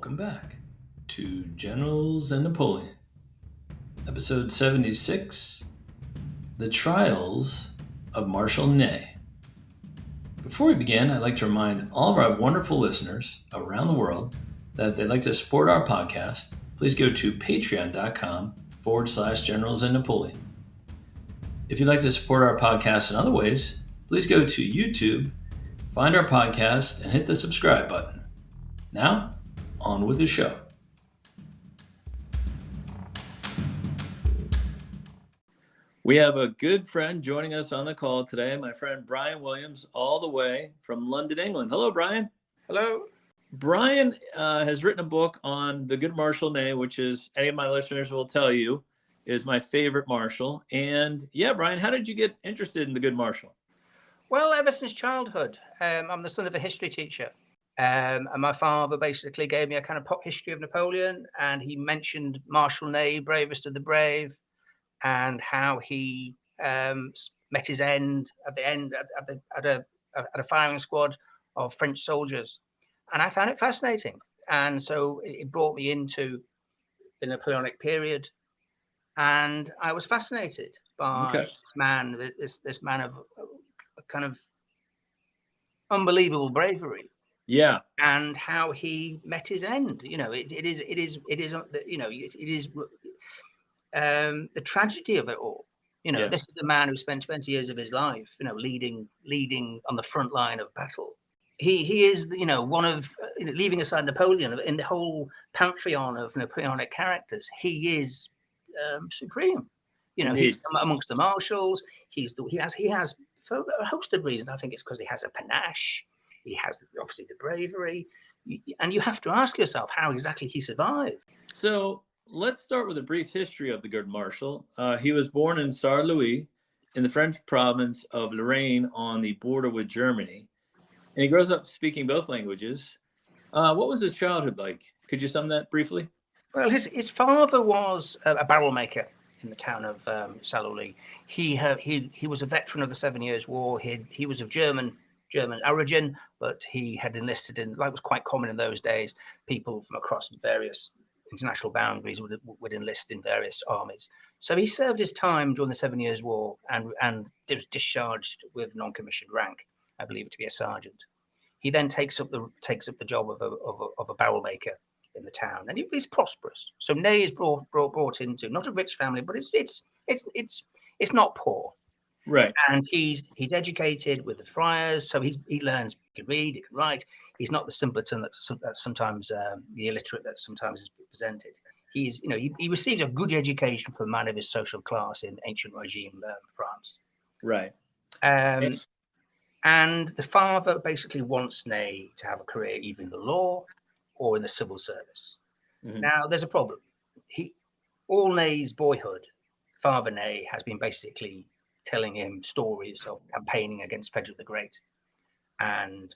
Welcome back to Generals and Napoleon, episode 76, The Trials of Marshal Ney. Before we begin, I'd like to remind all of our wonderful listeners around the world that if they'd like to support our podcast, please go to patreon.com/Generals and Napoleon. If you'd like to support our podcast in other ways, please go to YouTube, find our podcast, and hit the subscribe button. Now, on with the show. We have a good friend joining us on the call today, my friend Brian Williams, all the way from London, England. Hello, Brian. Hello. Brian has written a book on the good Marshal Ney, which is, any of my listeners will tell you, is my favorite marshal. And yeah, Brian, how did you get interested in the good marshal? Well, ever since childhood. I'm the son of a history teacher. And my father basically gave me a kind of pop history of Napoleon, and he mentioned Marshal Ney, bravest of the brave, and how he met his end at a firing squad of French soldiers. And I found it fascinating. And so it brought me into the Napoleonic period. And I was fascinated by this man of kind of unbelievable bravery. Yeah. And how he met his end. You know, it is the tragedy of it all. You know, This is the man who spent 20 years of his life, leading on the front line of battle. He is, one of, leaving aside Napoleon, in the whole pantheon of Napoleonic characters, he is supreme. He's amongst the marshals. He has for a host of reasons. I think it's because he has a panache. He has obviously the bravery, and you have to ask yourself how exactly he survived. So let's start with a brief history of the good marshal. He was born in Saarlouis in the French province of Lorraine on the border with Germany. And he grows up speaking both languages. What was his childhood like? Could you sum that briefly? Well, his father was a barrel maker in the town of Saarlouis. He was a veteran of the 7 Years' War. He was of German origin, but he had enlisted in, like was quite common in those days, people from across various international boundaries would enlist in various armies. So he served his time during the 7 Years' War and was discharged with non-commissioned rank, I believe to be a sergeant. He then takes up the job of a barrel maker in the town, and he's prosperous. So Ney is brought into not a rich family, but it's not poor. Right. And he's educated with the friars, so he learns, he can read, he can write. He's not the simpleton that sometimes the illiterate that sometimes is presented. He's, he received a good education from a man of his social class in ancient regime France. Right. And the father basically wants Ney to have a career either in the law or in the civil service. Mm-hmm. Now, there's a problem. All Ney's boyhood, Father Ney has been basically telling him stories of campaigning against Frederick the Great, and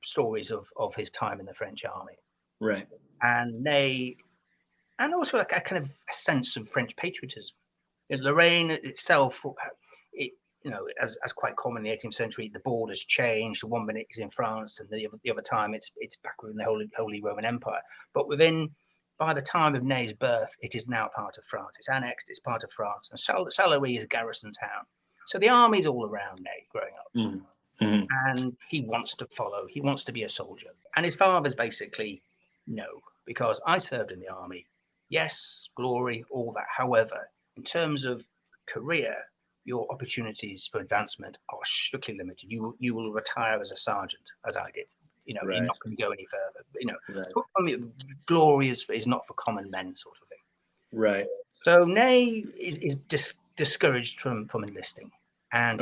stories of his time in the French army. Right. And Ney, and also a kind of a sense of French patriotism. In Lorraine itself, as quite common in the 18th century, the borders changed. 1 minute is in France, and the other time it's back within the Holy Roman Empire. But by the time of Ney's birth, it is now part of France. It's annexed, it's part of France. And Saarlouis is a garrison town. So the army's all around Ney growing up. Mm-hmm. And he wants to follow, he wants to be a soldier. And his father's basically, no, because I served in the army. Yes, glory, all that. However, in terms of career, your opportunities for advancement are strictly limited. You will retire as a sergeant, as I did. Right. You're not going to go any further. Right. I mean, glory is not for common men, sort of thing. Right. So Ney is discouraged from enlisting, and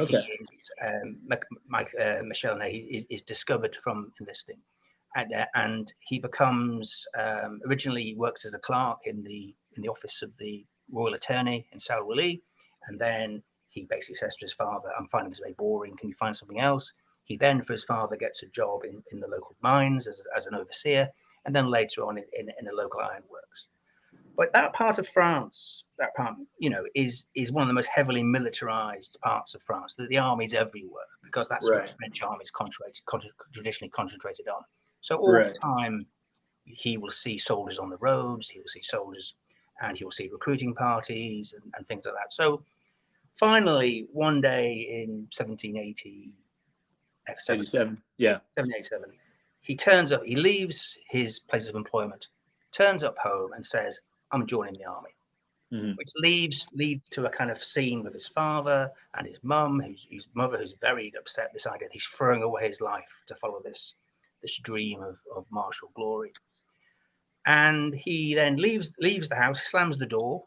Michel Ney is discovered from enlisting, and he becomes originally he works as a clerk in the office of the royal attorney in Saarlouis, and then he basically says to his father, "I'm finding this very boring. Can you find something else?" He then, for his father, gets a job in the local mines as an overseer, and then later on in a local ironworks. But that part of France, is one of the most heavily militarized parts of France. The army's everywhere because that's what the French army is traditionally concentrated on. So all the time, he will see soldiers on the roads, he will see soldiers, and he will see recruiting parties and things like that. So finally, one day in 1787, 87. Yeah. 1787, he turns up, he leaves his place of employment, turns up home and says, I'm joining the army. Mm-hmm. Which leads to a kind of scene with his father and his mum, his mother, who's very upset. This idea he's throwing away his life to follow this dream of martial glory, and he then leaves the house, slams the door,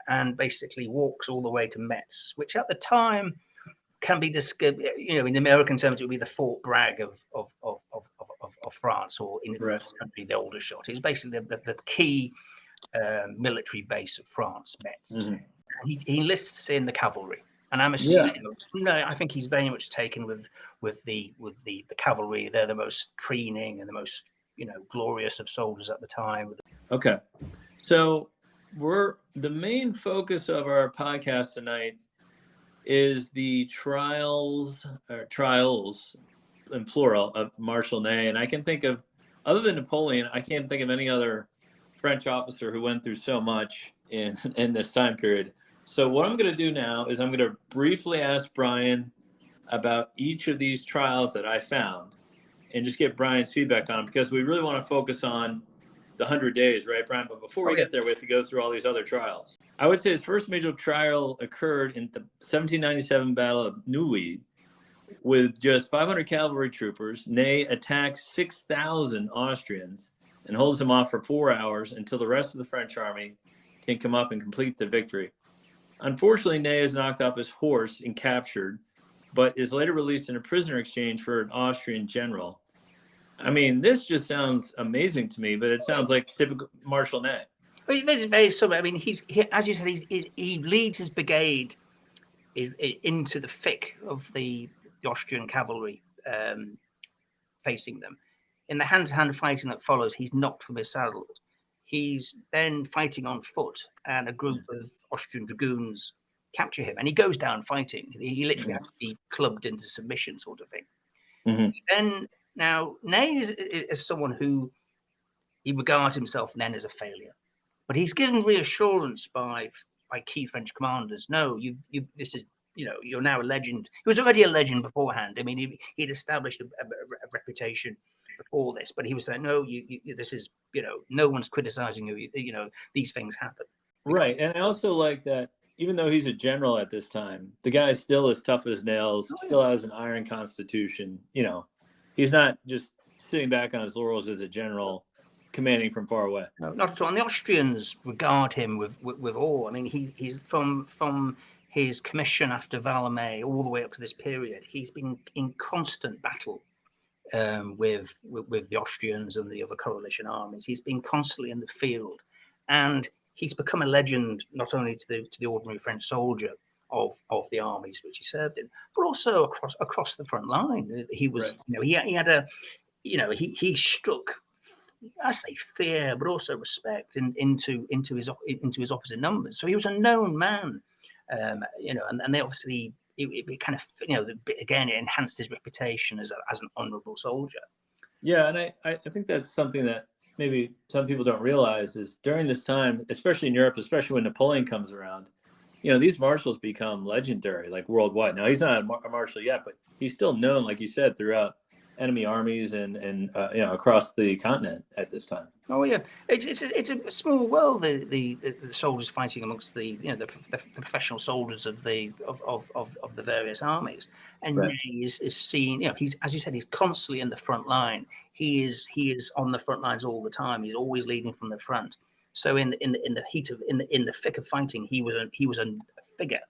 and basically walks all the way to Metz, which at the time can be described, in American terms, it would be the Fort Bragg of France, or in Right. the country, the Aldershot. It's basically the key military base of France, Metz. Mm-hmm. He enlists in the cavalry, and I'm assuming, no, I think he's very much taken with the cavalry. They're the most training and the most glorious of soldiers at the time. Okay, so the main focus of our podcast tonight is the trials in plural of Marshal Ney, and I can think of, other than Napoleon, I can't think of any other French officer who went through so much in this time period. So what I'm going to do now is I'm going to briefly ask Brian about each of these trials that I found, and just get Brian's feedback on them, because we really want to focus on the 100 days, right, Brian? But before we get there, we have to go through all these other trials. I would say his first major trial occurred in the 1797 Battle of Neuilly. With just 500 cavalry troopers, Ney attacks 6,000 Austrians and holds them off for 4 hours until the rest of the French army can come up and complete the victory. Unfortunately, Ney is knocked off his horse and captured, but is later released in a prisoner exchange for an Austrian general. I mean, this just sounds amazing to me, but it sounds like typical Marshal Ney. Well, it's very similar. I mean, as you said, he leads his brigade into the thick of the Austrian cavalry facing them. In the hand-to-hand fighting that follows, he's knocked from his saddle. He's then fighting on foot, and a group of Austrian dragoons capture him, and he goes down fighting. He literally has to be clubbed into submission, sort of thing. Mm-hmm. Then, now, Ney is someone who he regards himself then as a failure, but he's given reassurance by key French commanders. No, this is, you're now a legend. He was already a legend beforehand. I mean, he'd established a reputation before this, but he was saying, no, this is, no one's criticizing you. These things happen. Right, and I also like that even though he's a general at this time, the guy is still as tough as nails, still has an iron constitution. He's not just sitting back on his laurels as a general, commanding from far away. No, not at all. And the Austrians regard him with awe. I mean, he's from his commission after Valmy all the way up to this period. He's been in constant battle with the Austrians and the other coalition armies. He's been constantly in the field, and he's become a legend not only to the ordinary French soldier of the armies which he served in, but also across the front line. He was, right. He had a, he struck, I say fear, but also respect into his opposite numbers. So he was a known man, and they obviously. It kind of, again, it enhanced his reputation as an honourable soldier. Yeah, and I think that's something that maybe some people don't realize is during this time, especially in Europe, especially when Napoleon comes around, these marshals become legendary, like worldwide. Now, he's not a marshal yet, but he's still known, like you said, throughout enemy armies and across the continent at this time. Oh yeah, it's a small world. The soldiers fighting amongst the professional soldiers of the various armies, and right. Ney is seen. He's, as you said, he's constantly in the front line. He is on the front lines all the time. He's always leading from the front. So in the heat of in the thick of fighting, he was a figure.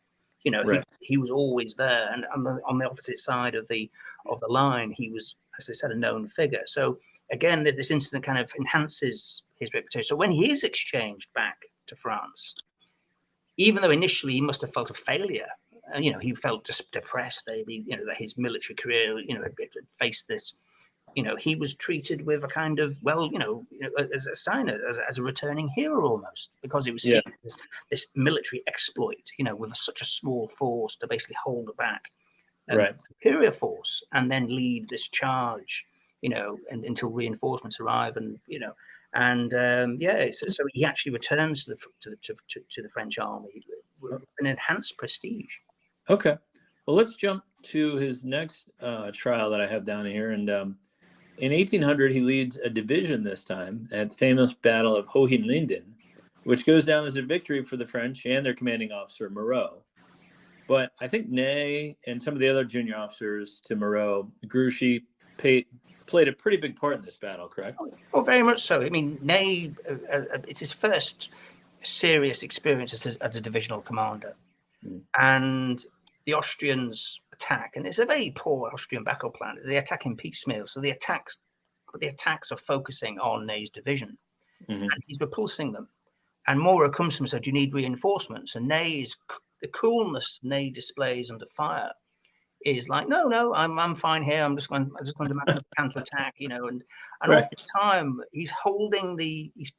Right. He was always there, and on the opposite side of the line, he was, as I said, a known figure. So again, this incident kind of enhances his reputation. So when he is exchanged back to France, even though initially he must have felt a failure, he felt just depressed, maybe, that his military career, had faced this, he was treated with a kind of, as a sign, as a returning hero almost, because it was seen as this military exploit, with such a small force to basically hold it back. Right. Superior force, and then lead this charge and until reinforcements arrive, and so he actually returns to the French army with an enhanced prestige. Okay, well, let's jump to his next trial that I have down here, and in 1800 he leads a division this time at the famous Battle of Hohenlinden, which goes down as a victory for the French and their commanding officer Moreau. But I think Ney and some of the other junior officers to Moreau, Grouchy, played a pretty big part in this battle, correct? Oh, very much so. I mean, Ney, it's his first serious experience as a divisional commander. And the Austrians attack, and it's a very poor Austrian battle plan. They attack in piecemeal, so the attacks are focusing on Ney's division, and he's repulsing them. And Moreau comes to him and says, "Do you need reinforcements?" And the coolness Ney displays under fire is like, "No, I'm fine here. I'm just going to mount a counterattack, and Right. all the time he's holding he's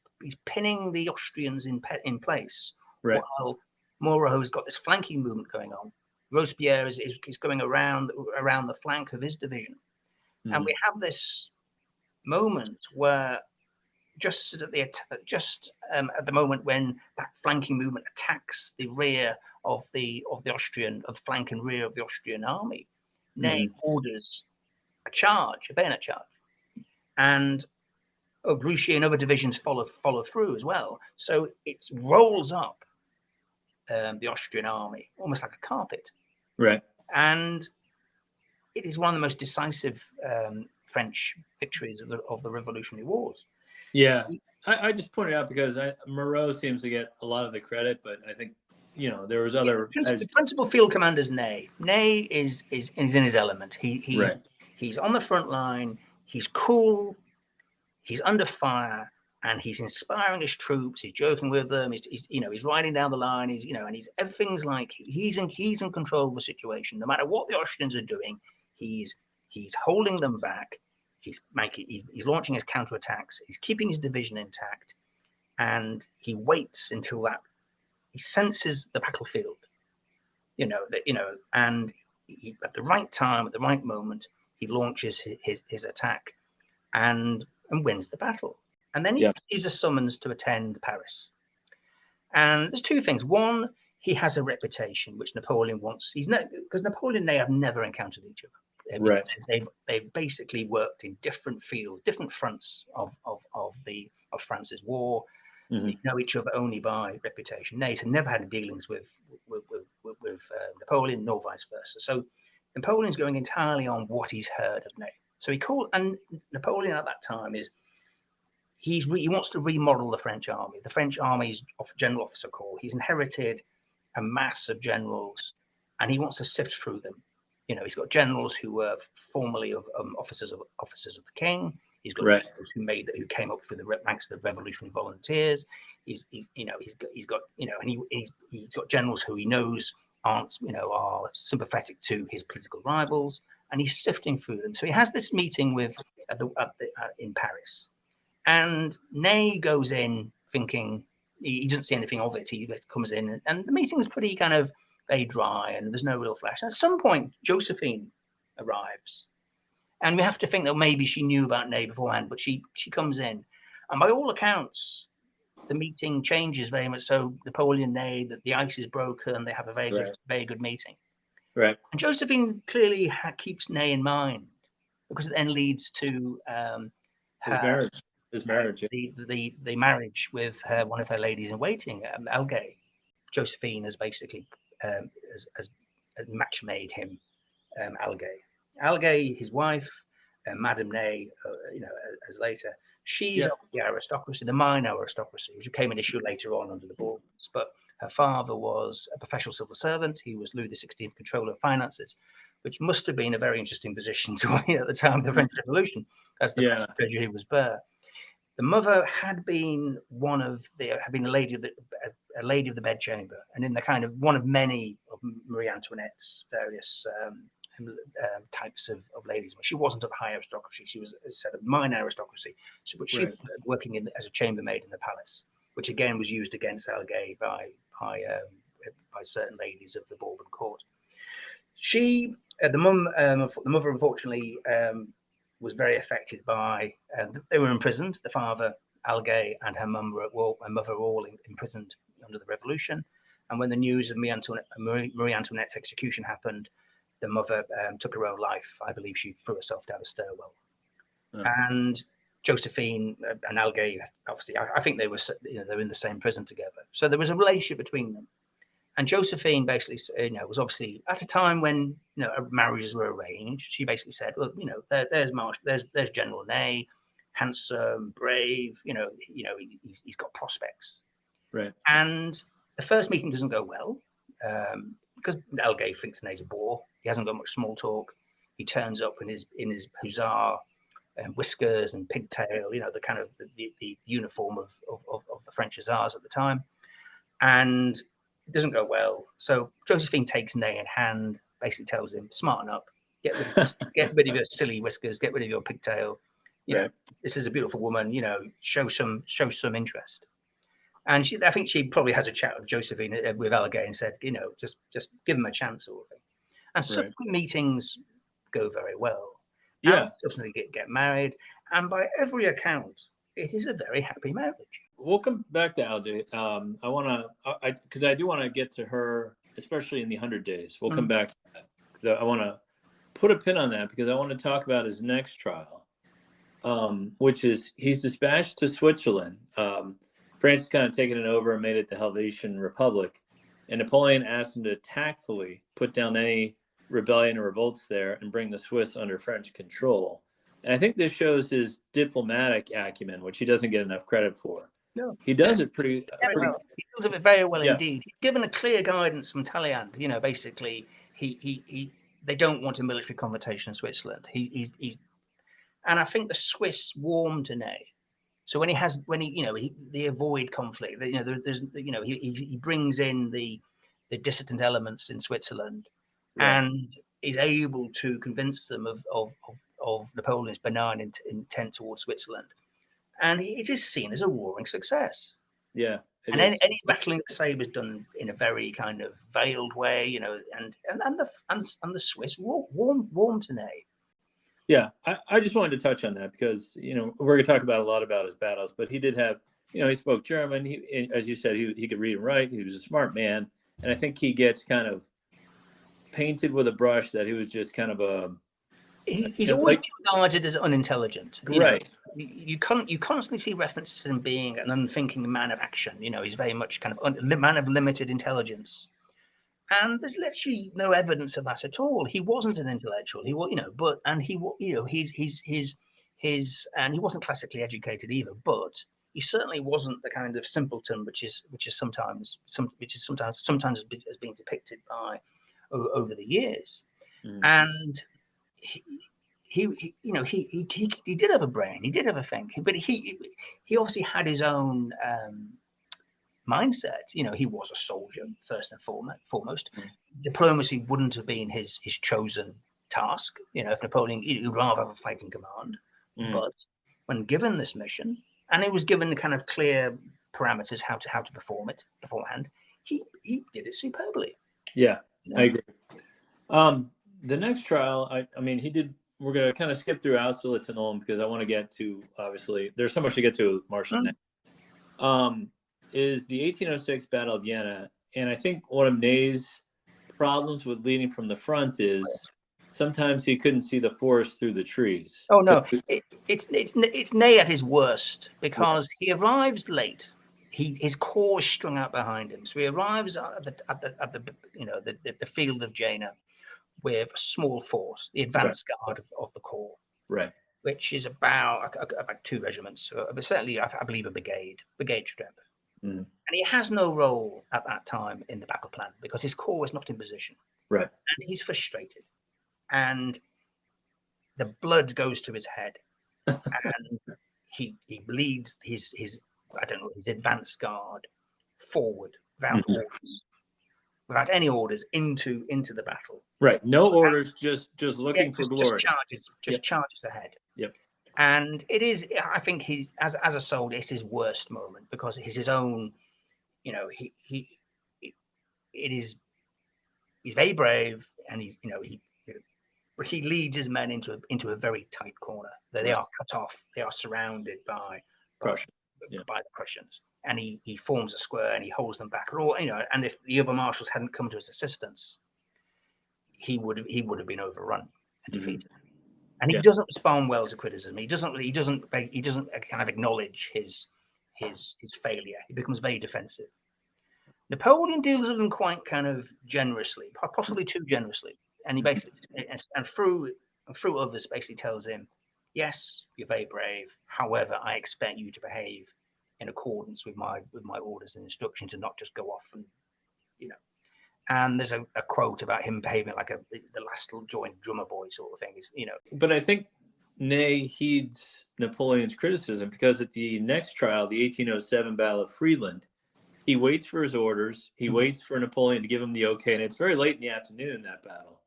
pinning the Austrians in place, right, while Moreau has got this flanking movement going on. Robespierre is going around the flank of his division, and we have this moment where just at the moment when that flanking movement attacks the rear of the flank and rear of the Austrian army, Ney orders a bayonet charge, and Grouchy and other divisions follow through as well. So it rolls up the Austrian army almost like a carpet, right, and it is one of the most decisive French victories of the Revolutionary Wars. Yeah, I just pointed out because Moreau seems to get a lot of the credit, but I think there was other. The principal field commander is Ney. Ney is in his element. He's on the front line. He's cool. He's under fire, and he's inspiring his troops. He's joking with them. He's riding down the line. Everything's like he's in control of the situation. No matter what the Austrians are doing, he's holding them back. He's launching his counterattacks. He's keeping his division intact, and he waits until he senses the battlefield. And at the right time, at the right moment, he launches his attack, and wins the battle. And then he receives a summons to attend Paris. And there's two things. One, he has a reputation which Napoleon wants. Because Napoleon and Ney have never encountered each other. Right. They've basically worked in different fields, different fronts of France's war. They know each other only by reputation. Ney had never had dealings with Napoleon, nor vice versa. So Napoleon's going entirely on what he's heard of Ney. So and Napoleon at that time he wants to remodel the French army. The French army's general officer corps. He's inherited a mass of generals, and he wants to sift through them. He's got generals who were formerly officers of the king. He's got generals who came up through the ranks of the Revolutionary Volunteers. He's got generals who he knows are sympathetic to his political rivals, and he's sifting through them. So he has this meeting in Paris, and Ney goes in thinking he doesn't see anything of it. He comes in, and the meeting's pretty kind of very dry, and there's no real flash. At some point, Josephine arrives, and we have to think that maybe she knew about Ney beforehand, but she comes in, and by all accounts, the meeting changes very much. So Napoleon, Ney, that the ice is broken, they have a very good meeting. Right. And Josephine clearly keeps Ney in mind, because it then leads to his marriage, the marriage with one of her ladies in waiting, Eylau. Josephine has basically has match made him Eylau. Eylau, his wife, Madame Ney, as later, she's of the aristocracy, the minor aristocracy, which became an issue later on under the Bourbons. But her father was a professional civil servant. He was Louis XVI controller of finances, which must have been a very interesting position to be at the time of the French Revolution, as the French treasury was bare. The mother had been a lady of the bedchamber, and in the kind of one of many of Marie Antoinette's various types of ladies. She wasn't of high aristocracy; she was, as I said, of minor aristocracy. So, but she was working as a chambermaid in the palace, which again was used against Eylau by certain ladies of the Bourbon court. The mother, unfortunately, was very affected by. They were imprisoned. The father, Algay, and her mother were all imprisoned under the Revolution. And when the news of Marie Antoinette's execution happened, the mother took her own life. I believe she threw herself down a stairwell. And Josephine and Algay, obviously, I think they were, they're in the same prison together. So there was a relationship between them. And Josephine basically, was obviously at a time when marriages were arranged. She basically said, "Well, there's General Ney, handsome, brave. He's got prospects." Right. And the first meeting doesn't go well because Algay thinks Ney's a bore. He hasn't got much small talk. He turns up in his hussar whiskers and pigtail, the kind of the uniform of the French hussars at the time, and it doesn't go well. So Josephine takes Ney in hand, basically tells him, "Smarten up, get rid of your silly whiskers, get rid of your pigtail. This is a beautiful woman. Show some interest." And I think she probably has a chat with Josephine, with Algay, and said, just give him a chance, sort of thing. And subsequent meetings go very well. Yeah. Ultimately get married, and by every account, it is a very happy marriage. We'll come back to Algay. I want to, because I do want to get to her, especially in the 100 Days. We'll come back to that. 'Cause I want to put a pin on that because I want to talk about his next trial, which is he's dispatched to Switzerland. France has kind of taken it over and made it the Helvetian Republic, and Napoleon asked him to tactfully put down any rebellion or revolts there and bring the Swiss under French control. And I think this shows his diplomatic acumen, which he doesn't get enough credit for. No, he does it pretty well. He does it very well indeed. He's given a clear guidance from Talleyrand. Basically, they don't want a military confrontation in Switzerland. He's and I think the Swiss warm to Ney. So when they avoid conflict. He brings in the dissident elements in Switzerland, and is able to convince them of Napoleon's benign intent towards Switzerland, and it is seen as a roaring success. Yeah, and any rattling the sabers done in a very kind of veiled way, and the Swiss warm to Ney. Yeah, I just wanted to touch on that because we're going to talk about a lot about his battles, but he did have he spoke German. He, as you said, he could read and write. He was a smart man, and I think he gets kind of painted with a brush that he was just kind of a. He's always been regarded as unintelligent. Right. You constantly see references to him being an unthinking man of action. He's very much kind of man of limited intelligence. And there's literally no evidence of that at all. He wasn't an intellectual. He was, and he wasn't classically educated either. But he certainly wasn't the kind of simpleton which is sometimes has been depicted by over the years. And he did have a brain. He did have a think, but he obviously had his own mindset. He was a soldier first and foremost. Diplomacy wouldn't have been his chosen task. If Napoleon, he'd rather have a fighting command. But when given this mission, and it was given kind of clear parameters how to perform it beforehand, he did it superbly. Yeah, I agree. The next trial, I mean, he did. We're going to kind of skip through Austerlitz and Ulm because I want to get to, obviously, there's so much to get to Marshal Ney. Is the 1806 Battle of Jena. And I think one of Ney's problems with leading from the front is sometimes he couldn't see the forest through the trees. Oh, no. It's Ney at his worst because he arrives late. His corps is strung out behind him. So he arrives at the field of Jena with a small force, the advance guard of the corps, which is about 2 regiments, but certainly I believe a brigade strength. And he has no role at that time in the battle plan because his corps is not in position. And he's frustrated, and the blood goes to his head, and he leads his advance guard forward without any orders into the battle. No orders, just looking for glory. Just charges ahead. Yep. And it is, I think, he's as a soldier, it's his worst moment because it's his own. He's very brave, and but he leads his men into a very tight corner. They are cut off. They are surrounded by Prussian. by the Prussians, and he forms a square and he holds them back. And if the other marshals hadn't come to his assistance, he would have been overrun and defeated. And he doesn't respond well to criticism. He doesn't kind of acknowledge his failure. He becomes very defensive. Napoleon deals with him quite kind of generously, possibly too generously, and he basically and through others basically tells him, "Yes, you're very brave. However, I expect you to behave in accordance with my orders and instructions, and not just go off and And there's a quote about him behaving like the last joined drummer boy sort of thing. But I think Ney heeds Napoleon's criticism, because at the next trial, the 1807 Battle of Friedland, he waits for his orders. He waits for Napoleon to give him the okay, and it's very late in the afternoon in that battle.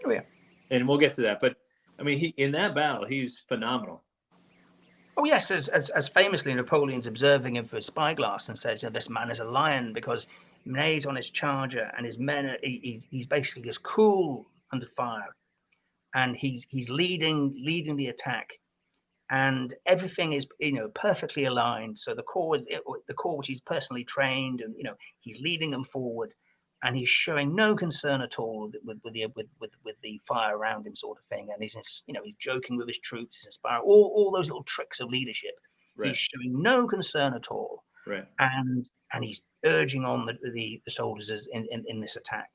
Oh yeah, and we'll get to that. But I mean, in that battle, he's phenomenal. Oh yes, as famously Napoleon's observing him through a spyglass and says, "This man is a lion," because Ney's on his charger and his men he's basically just cool under fire, and he's leading the attack, and everything is perfectly aligned. So the corps which he's personally trained, and he's leading them forward, and he's showing no concern at all with the fire around him, sort of thing. And he's he's joking with his troops, he's inspiring all those little tricks of leadership. Right. He's showing no concern at all. Right. And he's urging on the soldiers in this attack.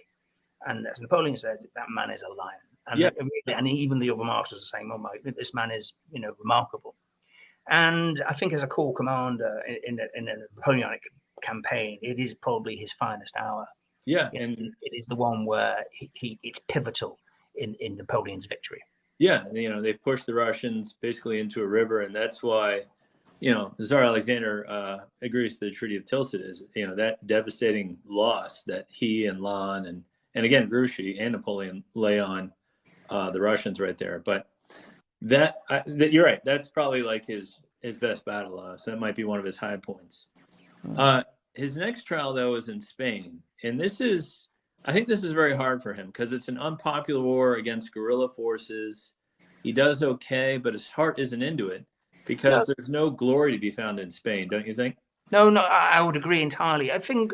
And as Napoleon said, that man is a lion. And, and even the other marshals are saying, "Oh this man is remarkable." And I think as a corps commander in a Napoleonic campaign, it is probably his finest hour. Yeah, and it is the one where it's pivotal in Napoleon's victory. Yeah, they pushed the Russians basically into a river, and that's why Tsar Alexander agrees to the Treaty of Tilsit, is that devastating loss that he and Lannes and again Grouchy and Napoleon lay on the Russians right there. But that you're right, that's probably like his best battle loss. That might be one of his high points. His next trial, though, is in Spain. And I think this is very hard for him, because it's an unpopular war against guerrilla forces. He does okay, but his heart isn't into it, because there's no glory to be found in Spain, don't you think? No, I would agree entirely. I think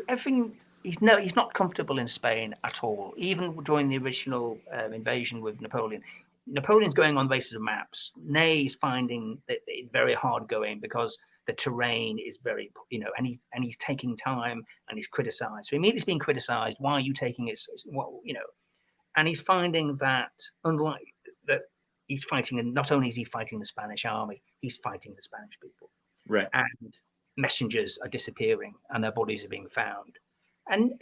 he's not comfortable in Spain at all. Even during the original invasion with Napoleon, Napoleon's going on the basis of maps. Ney's finding that it's very hard going because the terrain is very, and he's taking time, and he's criticized. So immediately being criticized. Why are you taking it? And he's finding that unlike that, he's fighting, and not only is he fighting the Spanish army, he's fighting the Spanish people. Right. And messengers are disappearing, and their bodies are being found, and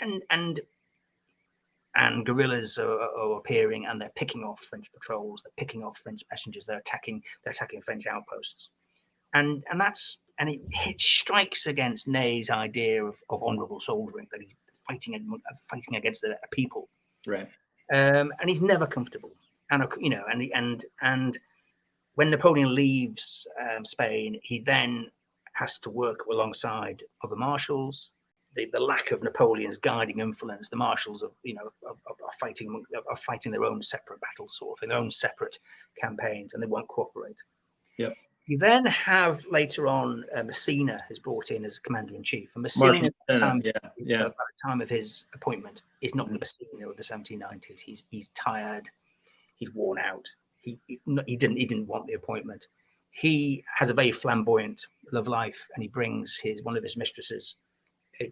guerrillas are appearing, and they're picking off French patrols, they're picking off French messengers, they're attacking French outposts, and it strikes against Ney's idea of honourable soldiering, that he's fighting against a people, right? And he's never comfortable, and when Napoleon leaves Spain, he then has to work alongside other marshals. The lack of Napoleon's guiding influence, the marshals are fighting their own separate battles, sort of thing, their own separate campaigns, and they won't cooperate. Yep. You then have later on Messina is brought in as commander-in-chief, and Messina, at the time of his appointment, is not the Messina of the 1790s. He's tired, he's worn out. He didn't want the appointment. He has a very flamboyant love life, and he brings one of his mistresses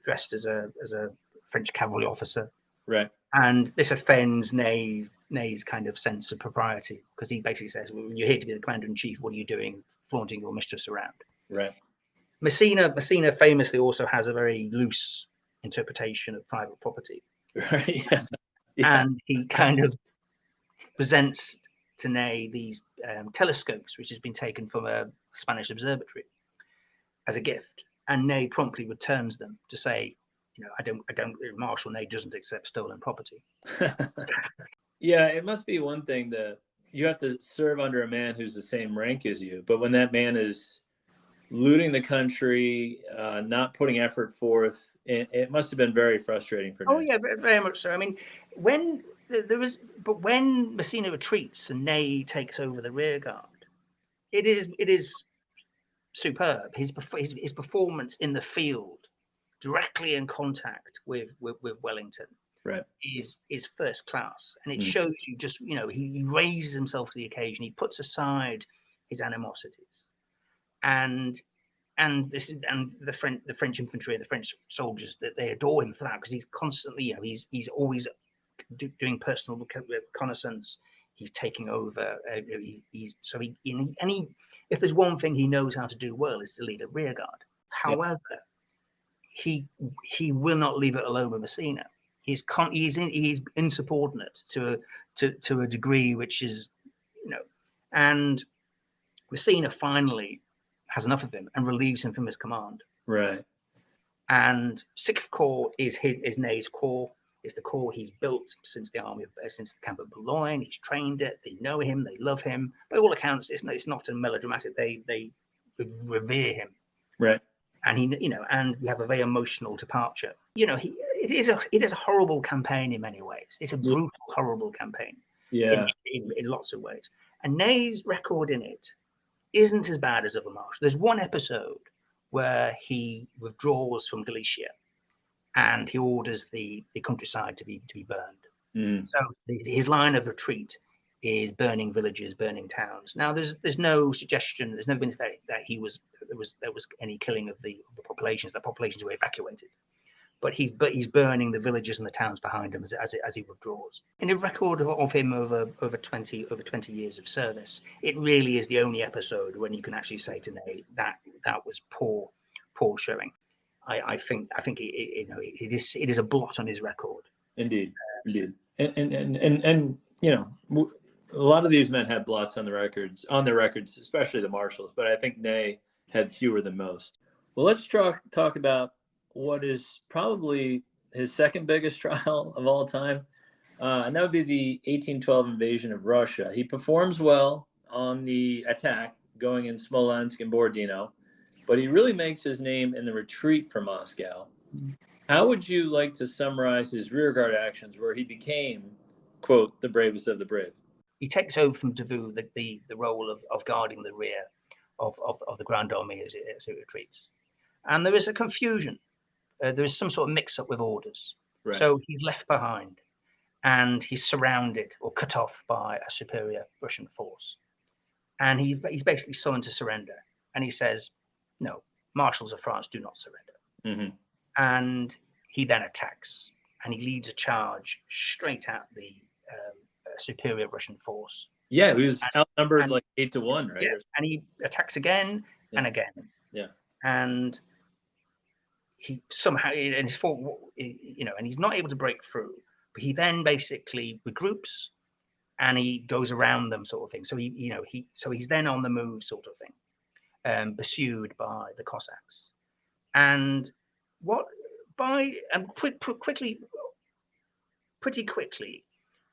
dressed as a French cavalry officer. Right. And this offends Ney's kind of sense of propriety, because he basically says, "Well, you're here to be the commander-in-chief. What are you doing flaunting your mistress around?" Right. Messina famously also has a very loose interpretation of private property. Right. Yeah. And he kind of presents to Ney these telescopes, which has been taken from a Spanish observatory, as a gift. And Ney promptly returns them to say, Marshal Ney doesn't accept stolen property. Yeah, it must be one thing that you have to serve under a man who's the same rank as you, but when that man is looting the country, not putting effort forth, it must have been very frustrating for Ney. Oh yeah, very much so. I mean, when but when Messina retreats and Ney takes over the rear guard, it is superb. His performance in the field, directly in contact with Wellington, right, is first class, and it shows you just he raises himself to the occasion. He puts aside his animosities, and the French infantry and the French soldiers, that they adore him for that, because he's constantly he's always doing personal reconnaissance. He's taking over. If there's one thing he knows how to do well, is to lead a rear guard. However, he will not leave it alone with Messina. He's insubordinate to a degree which is, and Messina finally has enough of him and relieves him from his command. right. And 6th Corps is Ney's corps. It's the corps he's built since the camp at Boulogne. He's trained it. They know him. They love him. By all accounts, it's not a melodramatic. They revere him. Right. And and we have a very emotional departure. It is a horrible campaign in many ways. It's a brutal, horrible campaign. Yeah. In lots of ways. And Ney's record in it isn't as bad as other marshals. There's one episode where he withdraws from Galicia, and he orders the countryside to be burned. So his line of retreat is burning villages, burning towns. Now there's no suggestion. There's never been that there was any killing of the populations. The populations were evacuated, but he's burning the villages and the towns behind him as he withdraws. In a record of him over 20 years of service, it really is the only episode when you can actually say to Ney that was poor showing. I think it is a blot on his record. Indeed. And a lot of these men had blots on their records, especially the marshals. But I think Ney had fewer than most. Well, let's talk about what is probably his second biggest trial of all time, and that would be the 1812 invasion of Russia. He performs well on the attack, going in Smolensk and Borodino, but he really makes his name in the retreat from Moscow. How would you like to summarize his rearguard actions, where he became, quote, the bravest of the brave? He takes over from Davout the role of guarding the rear of the Grand Army as it retreats, and there is a confusion. There is some sort of mix-up with orders. Right. So he's left behind, and he's surrounded or cut off by a superior Russian force. And he's basically summoned to surrender. And he says, no, marshals of France do not surrender. Mm-hmm. And he then attacks, and he leads a charge straight at the superior Russian force. Yeah, he was outnumbered like 8-1, right? Yeah, and he attacks again and again. Yeah. And he somehow, and he's not able to break through, but he then basically regroups and he goes around them, sort of thing. So he's then on the move, sort of thing, pursued by the Cossacks. And pretty quickly,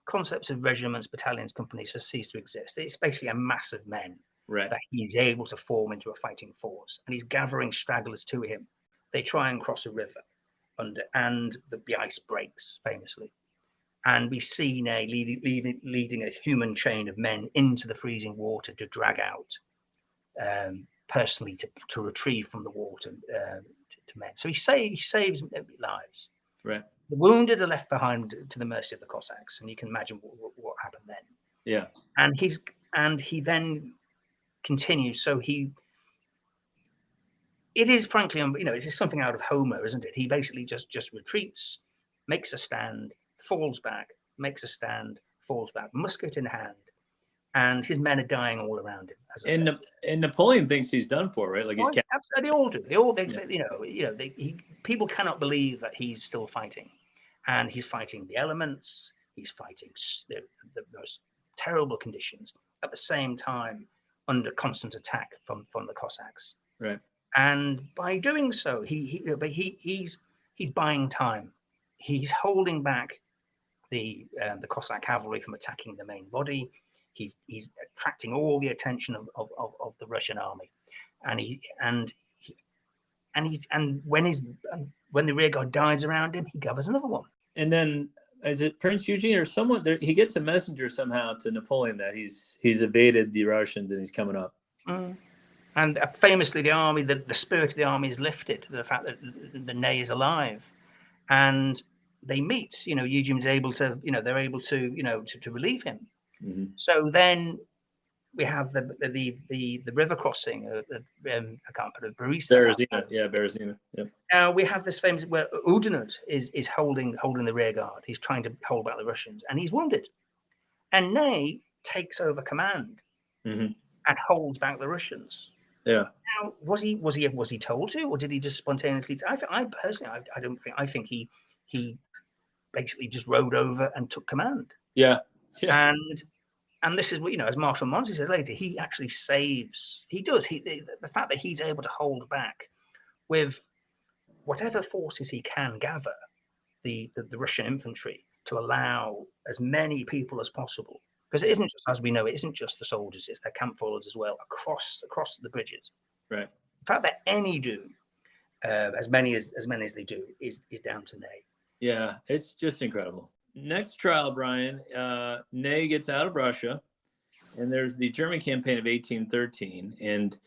concepts of regiments, battalions, companies have ceased to exist. It's basically a mass of men that he's able to form into a fighting force, and he's gathering stragglers to him. They try and cross a river, and the ice breaks famously, and we see Ney leading a human chain of men into the freezing water to drag out, personally to retrieve from the water to men. So he saves lives. Right. The wounded are left behind to the mercy of the Cossacks, and you can imagine what happened then. Yeah. And he then continues. So it is frankly, it is something out of Homer, isn't it? He basically just retreats, makes a stand, falls back, makes a stand, falls back, musket in hand, and his men are dying all around him. As I said. And Napoleon thinks he's done for, right? Like they all do. People cannot believe that he's still fighting, and he's fighting the elements. He's fighting the most terrible conditions at the same time, under constant attack from the Cossacks. Right. And by doing so, he's buying time. He's holding back the Cossack cavalry from attacking the main body. He's attracting all the attention of the Russian army, and when the rear guard dies around him, he gathers another one. And then is it Prince Eugene or someone there? He gets a messenger somehow to Napoleon that he's evaded the Russians and he's coming up. And famously, the army, the spirit of the army is lifted. The fact that the Ney is alive, and they meet. Eugene's able to. They're able to. To relieve him. Mm-hmm. So then we have the river crossing. I can't put it. Berezina. Yeah, Berezina. Yep. Now we have this famous where Oudinot is holding the rear guard. He's trying to hold back the Russians, and he's wounded. And Ney takes over command and holds back the Russians. Yeah. Now, was he told to, or did he just spontaneously? I personally, I don't think. I think he basically just rode over and took command. Yeah. And this is what, as Marshal Monty says later, he actually saves. He does. The fact that he's able to hold back with whatever forces he can gather, the Russian infantry, to allow as many people as possible. Because it isn't, as we know, it isn't just the soldiers; it's their camp followers as well across the bridges. Right. The fact that any do as many as they do is down to Ney. Yeah, it's just incredible. Next trial, Brian, Ney gets out of Russia, and there's the German campaign of 1813, and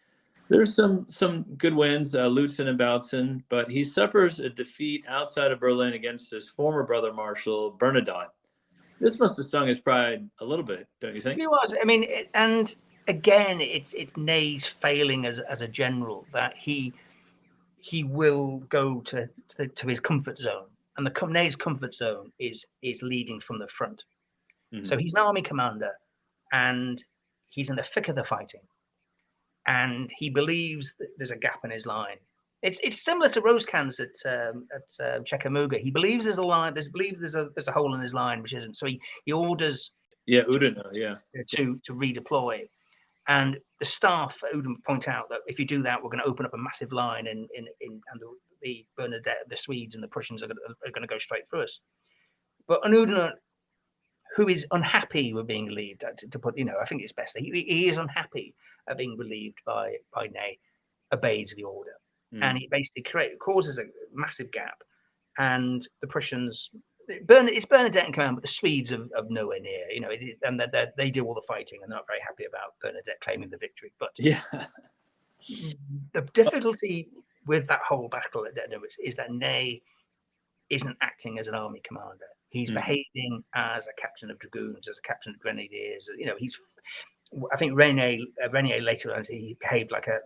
there's some good wins, Lutzen and Bautzen, but he suffers a defeat outside of Berlin against his former brother Marshal Bernadotte. This must have stung his pride a little bit, don't you think? He was. I mean, and again, it's Ney's failing as a general that he will go to his comfort zone, and Ney's comfort zone is leading from the front. Mm-hmm. So he's an army commander, and he's in the thick of the fighting, and he believes that there's a gap in his line. It's similar to Rosecrans at Chickamauga. He believes there's a line. There's a hole in his line, which isn't. So he orders to redeploy, and the staff at Oudinot point out that if you do that, we're going to open up a massive line, and the Bernadette, the Swedes and the Prussians are going to go straight through us. But Oudinot, who is unhappy with being relieved, to put, I think it's best. He is unhappy at being relieved by Ney, obeys the order. And it basically causes a massive gap. And the Prussians, it's Bernadette in command, but the Swedes are nowhere near, and they do all the fighting, and they're not very happy about Bernadette claiming the victory. But the difficulty with that whole battle is that Ney isn't acting as an army commander. He's behaving as a captain of dragoons, as a captain of grenadiers. I think Renier later on, he behaved like a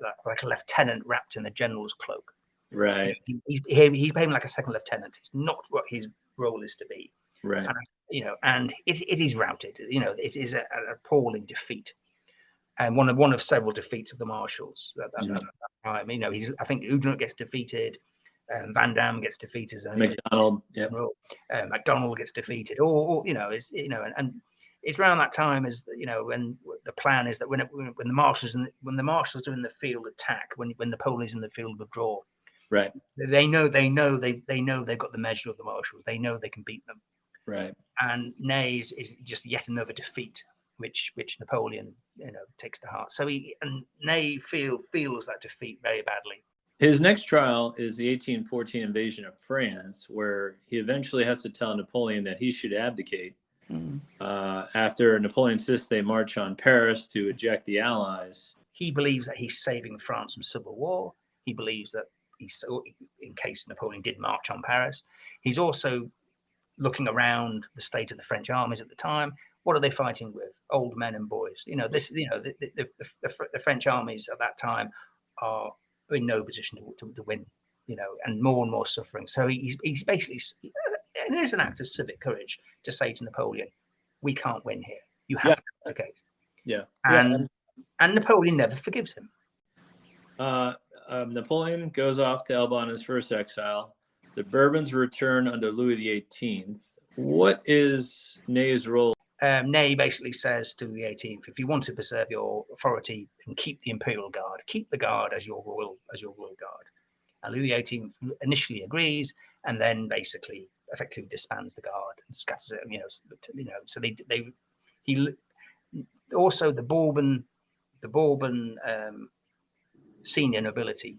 lieutenant wrapped in a general's cloak. Right. He's behaving like a second lieutenant. It's not what his role is to be. Right. And it is routed. It is an appalling defeat, and one of several defeats of the marshals at that time. I think Oudinot gets defeated. Van Damme gets defeated. MacDonald, MacDonald gets defeated. And it's around that time when the plan is that when the marshals are in the field attack, when Napoleon's in the field withdraw, right? They know they've got the measure of the marshals. They know they can beat them, right? And Ney is just yet another defeat, which Napoleon takes to heart. So Ney feels that defeat very badly. His next trial is the 1814 invasion of France, where he eventually has to tell Napoleon that he should abdicate. After Napoleon insists they march on Paris to eject the Allies. He believes that he's saving France from civil war. He believes that in case Napoleon did march on Paris. He's also looking around the state of the French armies at the time. What are they fighting with? Old men and boys. The French armies at that time are in no position to win, and more suffering. So he's basically, it is an act of civic courage to say to Napoleon, we can't win here. You have to abdicate. Yeah. And Napoleon never forgives him. Napoleon goes off to Elba on his first exile. The Bourbons return under Louis XVIII. What is Ney's role? Ney basically says to the 18th, if you want to preserve your authority, then keep the Imperial Guard. Keep the Guard as your royal guard. And Louis XVIII initially agrees, and then basically effectively disbands the guard and scatters it. So he also the Bourbon senior nobility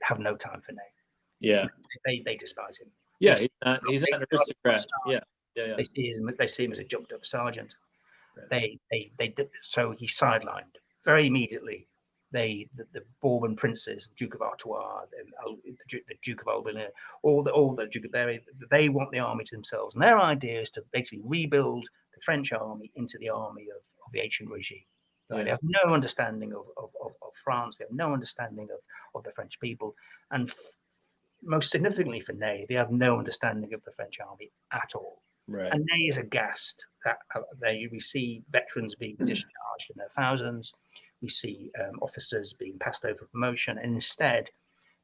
have no time for Ney. Yeah, they despise him. Yeah, he's not an aristocrat. Yeah. They see him as a jumped up sergeant. Right. So he's sidelined very immediately. The Bourbon princes, the Duke of Artois, the Duke of Albany, all the Duke of Berry, they want the army to themselves, and their idea is to basically rebuild the French army into the army of the ancient regime. Right? Yeah. They have no understanding of France. They have no understanding of the French people, and most significantly for Ney, they have no understanding of the French army at all. Right. And Ney is aghast that we see veterans being discharged in their thousands. We see officers being passed over promotion, and instead,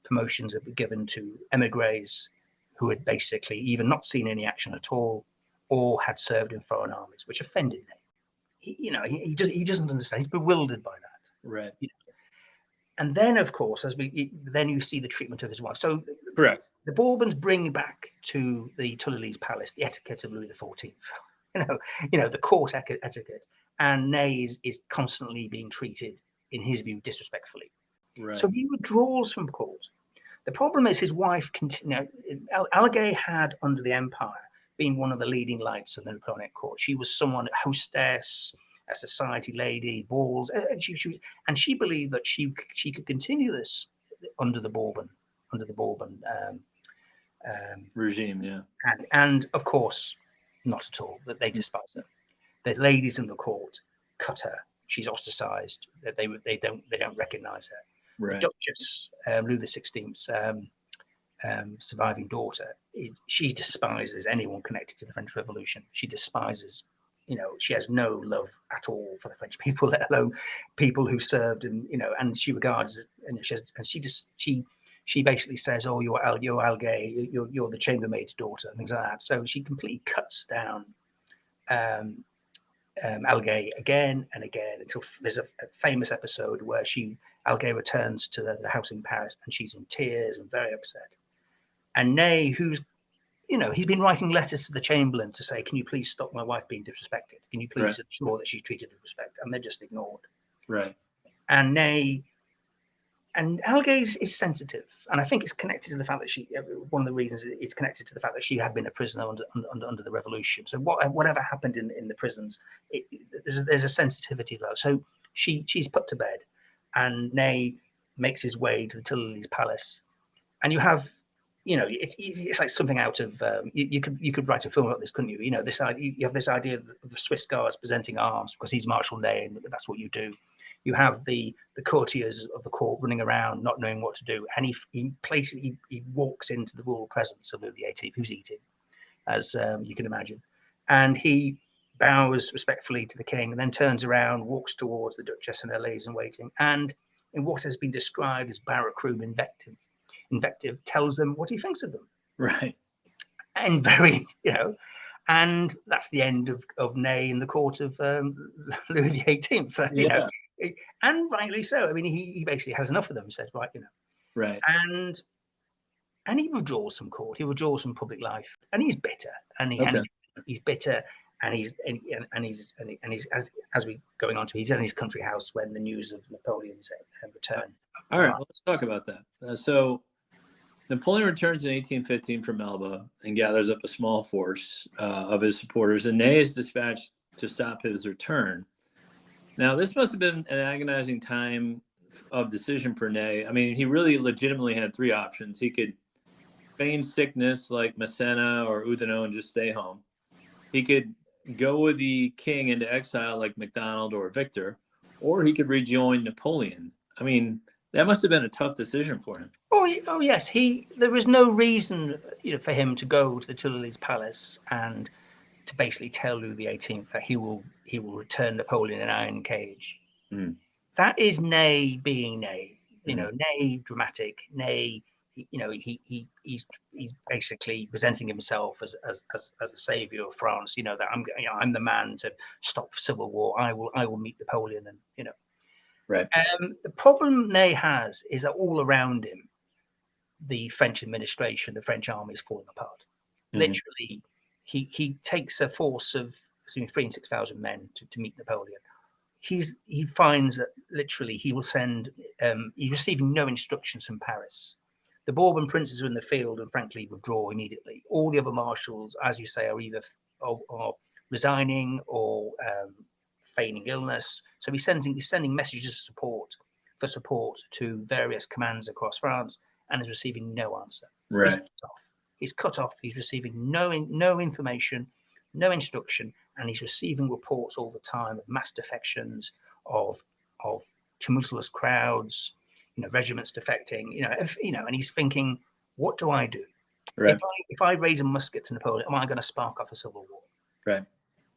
promotions are given to emigres who had basically either not seen any action at all or had served in foreign armies, which offended Ney. He doesn't understand. He's bewildered by that. Right. And then, of course, then you see the treatment of his wife. So, correct. The Bourbons bring back to the Tuileries Palace the etiquette of Louis XIV. The court etiquette, and Ney is constantly being treated, in his view, disrespectfully. Right. So he withdraws from court. The problem is his wife Algay had, under the Empire, been one of the leading lights of the Napoleonic court. She was someone, a hostess, a society lady, balls, and she believed that she could continue this under the Bourbon regime, yeah. And of course, not at all. That they despise her. The ladies in the court cut her. She's ostracized. They don't recognize her. Right. The Duchess, Louis XVI's surviving daughter, she despises anyone connected to the French Revolution. She despises, she has no love at all for the French people, let alone people who served, and she regards, she basically says, "Oh, you're Algay, you're the chambermaid's daughter," and things like that. So she completely cuts down Algay again and again until there's a famous episode where Algay returns to the house in Paris and she's in tears and very upset. And Ney, who's he's been writing letters to the Chamberlain to say, "Can you please stop my wife being disrespected? Can you please ensure that she's treated with respect?" And they're just ignored. Right. And Ney. And Algay is sensitive, and I think it's connected to the fact that one of the reasons it's connected to the fact that she had been a prisoner under the revolution. So whatever happened in the prisons, there's a sensitivity to that. So she's put to bed, and Ney makes his way to the Tuileries Palace, and you have, it's like something out of you could write a film about this, couldn't you? You have this idea of the Swiss Guards presenting arms because he's Marshal Ney, and that's what you do. You have the courtiers of the court running around, not knowing what to do, and he walks into the royal presence of Louis XVIII, who's eating, as you can imagine, and he bows respectfully to the king, and then turns around, walks towards the Duchess and her ladies in waiting, and in what has been described as barrack room invective, tells them what he thinks of them. Right. And very, and that's the end of Ney in the court of Louis XVIII. Yeah. And rightly so. I mean, he basically has enough of them. Says, right, Right. And he withdraws from court. He withdraws from public life, and he's bitter. And he's bitter. And he's as we going on to, he's in his country house when the news of Napoleon's return. All right, let's talk about that. So Napoleon returns in 1815 from Elba and gathers up a small force of his supporters, and Ney is dispatched to stop his return. Now, this must have been an agonizing time of decision for Ney. I mean, he really legitimately had three options. He could feign sickness like Massena or Oudinot and just stay home. He could go with the king into exile like MacDonald or Victor, or he could rejoin Napoleon. I mean, that must have been a tough decision for him. Oh yes. There was no reason, for him to go to the Tuileries Palace and to basically tell Louis XVIII that he will return Napoleon in an iron cage. Mm. That is Ney being Ney. Ney dramatic. Ney. He's basically presenting himself as the savior of France. That I'm the man to stop civil war. I will meet Napoleon, and Right. The problem Ney has is that all around him, the French administration, the French army is falling apart. Mm-hmm. Literally, he takes a force of between 3,000 and 6,000 men to meet Napoleon. He finds that literally he will send. He's receiving no instructions from Paris. The Bourbon princes are in the field and frankly withdraw immediately. All the other marshals, as you say, are either or resigning or feigning illness. So he's sending messages of support to various commands across France, and is receiving no answer. Right. He's cut off. He's receiving no information, no instruction, and he's receiving reports all the time of mass defections, of tumultuous crowds, regiments defecting, and he's thinking, what do I do? Right. If I raise a musket to Napoleon, am I going to spark off a civil war? Right.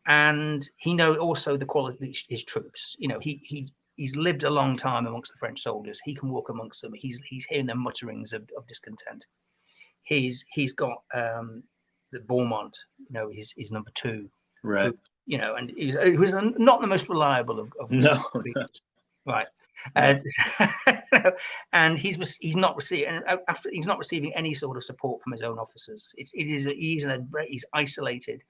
And he knows also the quality of his troops. He's lived a long time amongst the French soldiers. He can walk amongst them. He's hearing their mutterings of discontent. He's got the Bourbon, his number 2, right? Who, and he was not the most reliable of no. Right. And he's not receiving any sort of support from his own officers. He's isolated,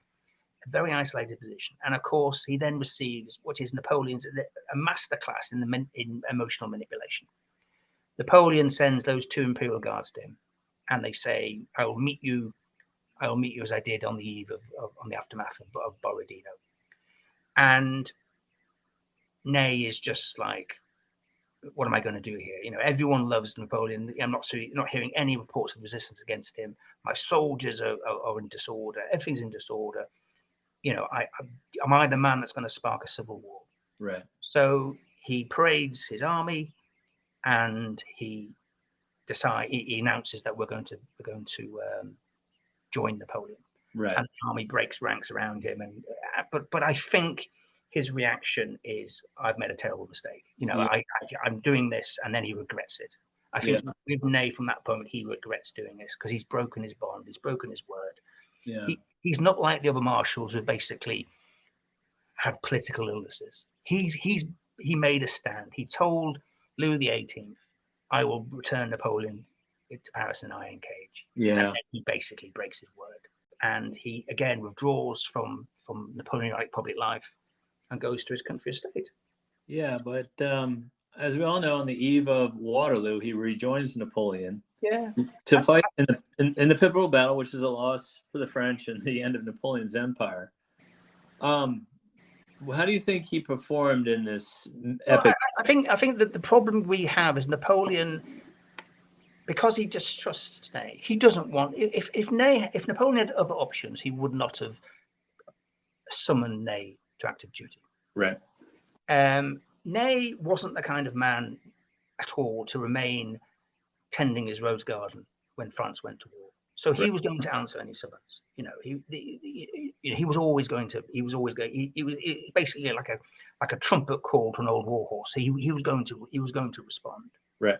a very isolated position. And of course, he then receives what is Napoleon's a masterclass in emotional manipulation. Napoleon sends those 2 imperial guards to him, and they say, "I will meet you as I did on the eve on the aftermath of Borodino." And Ney is just like, what am I going to do here? Everyone loves Napoleon. I'm not hearing any reports of resistance against him. My soldiers are in disorder. Everything's in disorder. Am I the man that's going to spark a civil war? Right. So he parades his army, and he announces that we're going to join Napoleon. Right. And the army breaks ranks around him. And but I think his reaction is, I've made a terrible mistake. I'm doing this, and then he regrets it. I think with Ney, from that point, he regrets doing this because he's broken his bond, he's broken his word. Yeah. He's not like the other marshals who basically had political illnesses. He made a stand. He told Louis XVIII, "I will return Napoleon to Paris in an iron cage." Yeah. And then he basically breaks his word, and he again withdraws from Napoleonic public life and goes to his country estate. Yeah, but as we all know, on the eve of Waterloo, he rejoins Napoleon. Yeah. To fight in the pivotal battle, which is a loss for the French and the end of Napoleon's empire. How do you think he performed in this epic? Well, I think that the problem we have is Napoleon, because he distrusts Ney. He doesn't want. If Napoleon had other options, he would not have summoned Ney to active duty. Right. Ney wasn't the kind of man at all to remain tending his rose garden when France went to war. So he was going to answer any summons. He was always going. He was basically like a trumpet call to an old war horse. He was going to respond. Right.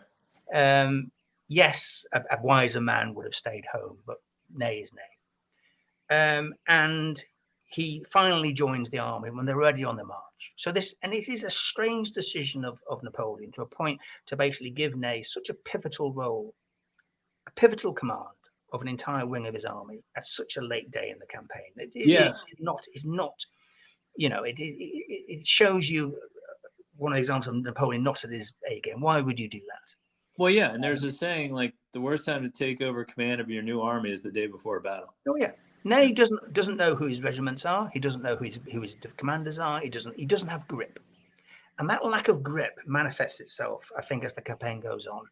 Yes, a wiser man would have stayed home, but Ney is Ney. And he finally joins the army when they're already on the march. So it is a strange decision of Napoleon to appoint, to basically give Ney such a pivotal role, a pivotal command of an entire wing of his army at such a late day in the campaign. It shows you one of the examples of Napoleon not at his A game. Why would you do that? Well, yeah, and there's a saying, like, the worst time to take over command of your new army is the day before a battle. Oh yeah. Ney doesn't know who his regiments are. He doesn't know who his commanders are. He doesn't have grip, and that lack of grip manifests itself, I think, as the campaign goes on.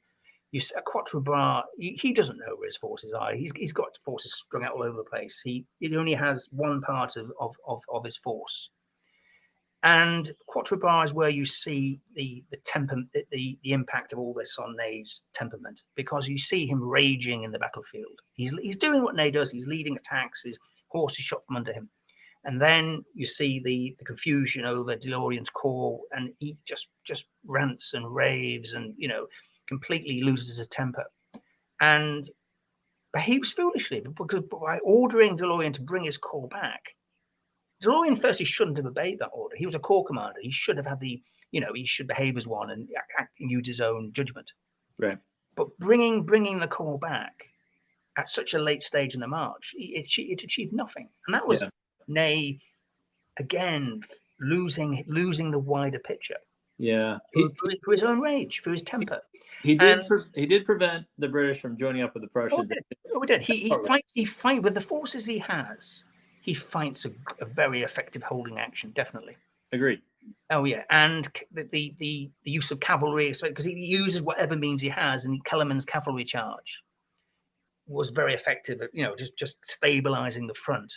You see, Quatre Bras, he doesn't know where his forces are. He's got forces strung out all over the place. He only has one part of his force, and Quatre Bras is where you see the impact of all this on Ney's temperament, because you see him raging in the battlefield. He's doing what Ney does. He's leading attacks. His horse is shot from under him, and then you see the confusion over de Lorien's corps, and he just rants and raves, and completely loses his temper, and behaves foolishly, because by ordering de Lorien to bring his corps back. De Lorien firstly shouldn't have obeyed that order. He was a corps commander. He should have had he should behave as one and act and use his own judgment. Right. But bringing the corps back at such a late stage in the march, it achieved nothing. And that was Ney, again, losing the wider picture. Yeah. For his own rage, for his temper. He did prevent the British from joining up with the Prussians. Oh, we did. He fights with the forces he has. he fights a very effective holding action, definitely. Agreed. Oh yeah, and the use of cavalry, because he uses whatever means he has, and Kellerman's cavalry charge was very effective at, just stabilizing the front,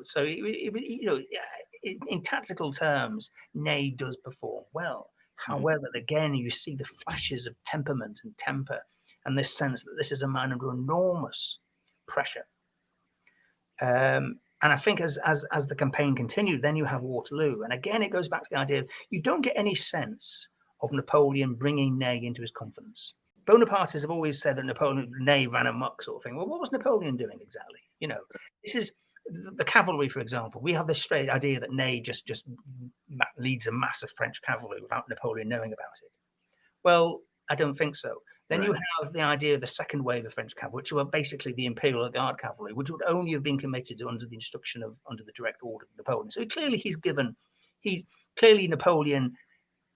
So in tactical terms, Ney does perform well. However, again, you see the flashes of temperament and temper, and this sense that this is a man under enormous pressure. And I think as the campaign continued, then you have Waterloo, and again it goes back to the idea of, you don't get any sense of Napoleon bringing Ney into his confidence. Bonapartists have always said that Ney ran amok, sort of thing. Well, what was Napoleon doing exactly? This is the cavalry, for example. We have this straight idea that Ney just leads a massive French cavalry without Napoleon knowing about it. Well, I don't think so. Then you have the idea of the second wave of French cavalry, which were basically the Imperial Guard cavalry, which would only have been committed under the instruction of, under the direct order of Napoleon. So clearly Napoleon,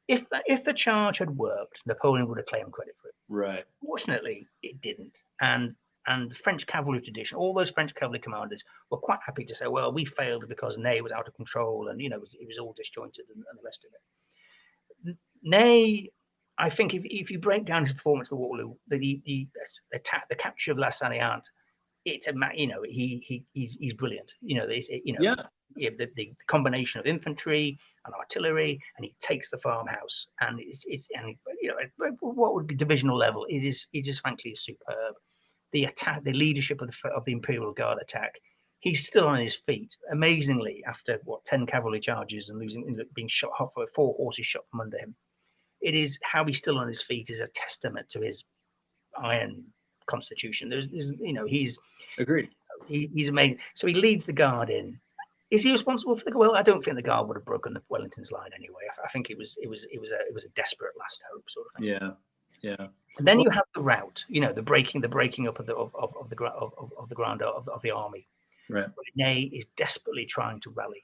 if the charge had worked, Napoleon would have claimed credit for it. Right. Fortunately, it didn't. And the French cavalry tradition, all those French cavalry commanders were quite happy to say, well, we failed because Ney was out of control, and it was all disjointed and the rest of it. Ney, I think if you break down his performance at Waterloo, the capture of La Salliante, it's he's brilliant. The combination of infantry and artillery, and he takes the farmhouse, and what would be divisional level? It is frankly superb. The attack, the leadership of the Imperial Guard attack. He's still on his feet, amazingly, after 10 cavalry charges and being shot off, 4 horses shot from under him. It is how he's still on his feet is a testament to his iron constitution. He's agreed. He's amazing. So he leads the guard in. Is he responsible for the? Well, I don't think the guard would have broken the Wellington's line anyway. I think it was a desperate last hope sort of thing. Yeah. And then you have the rout. The breaking up of the ground of the army. Right. Ney is desperately trying to rally.